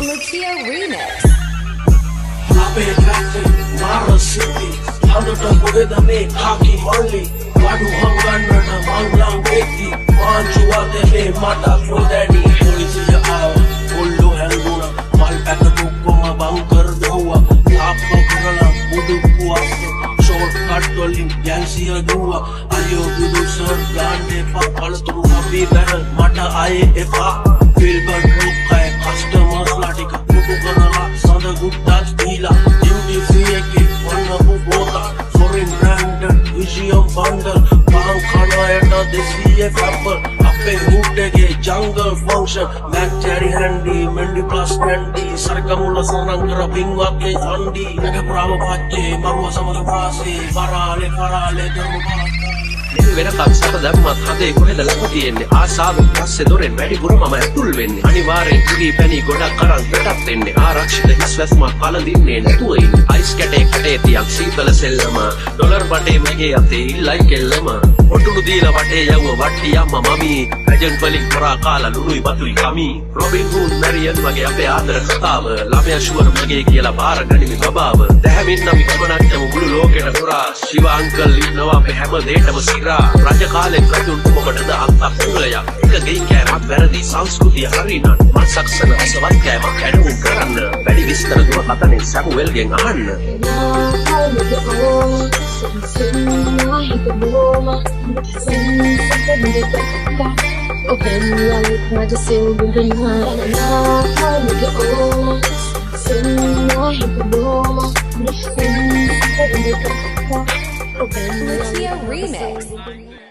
Lucia Remix. I've been acting, Mara City. Hundred with me, hockey only. Wadu hangana manglang beti. Manchu ate me mata daddy. Police aawa, ullu hanguna. Mal pack tukko ma bunker dowa. Aapko kurala budu kuasse. Shortcut tolling gangsia duwa. Ayo bidu sir gande pa palstru habi barrel mata aaye epa. Filbert rukkay customers latika. Kutu kanala sada good touch deala. Duty free ke wannapu bota. Foreign branded Vision bundle. Bang khana eta desiye fapper. Appe hood ke jungle function. Mac cherry handy, Mendy plus candy. Sarkamula sanankara bingwa ke andi. Naga bravo pache, marwa samara pase. Parale dharma. වෙනකම් සත දැම්මත් හදේ කොහෙද ලක තියෙන්නේ ආසාවෙන් පස්සේ දොරෙන් වැඩිපුර මම ඇතුල් වෙන්නේ අනිවාර්යෙන් කිරි පැණි ගොඩක් අරන් පිටත් වෙන්නේ ආරක්ෂිත හිස්වැස්මක් පළඳින්නේ නැතුව ඉන්නේ අයිස් කැටේ කටේ තියක් සීතල සෙල්ලම ඩොලර් බටේ මගේ අතේ ඉල්ලයි කෙල්ලම ඔටුළු දීලා වටේ යවුව වට්ටි අම්මා මමී රජන් වලින් කරා කාලා ලුණුයි බතුයි කමි රොබින් හූඩ් මැරියන් වගේ අපේ ආදර කතාව ළමයා ෂුවර් මගේ කියලා බාර ගනිමි බබාව දැහැමින් නම් ගමනක් යමු මුළු ලෝකෙට පුරා ශිව අංකල් ඉන්නවා අපේ හැම දෙයකම රජ කාලෙත් රජුන්ට මොකටද අන්තක් කුලයක් එක ගෙයි කෑමක් වැරදි සංස්කෘතිය හරිනන් මත් සක්සන රසවත් කෑමක් ඇඩුම් කරන්න වැඩි විස්තර දුව කතනෙන් සැමුවෙල්ගෙන් අහන්න Lucia Remix.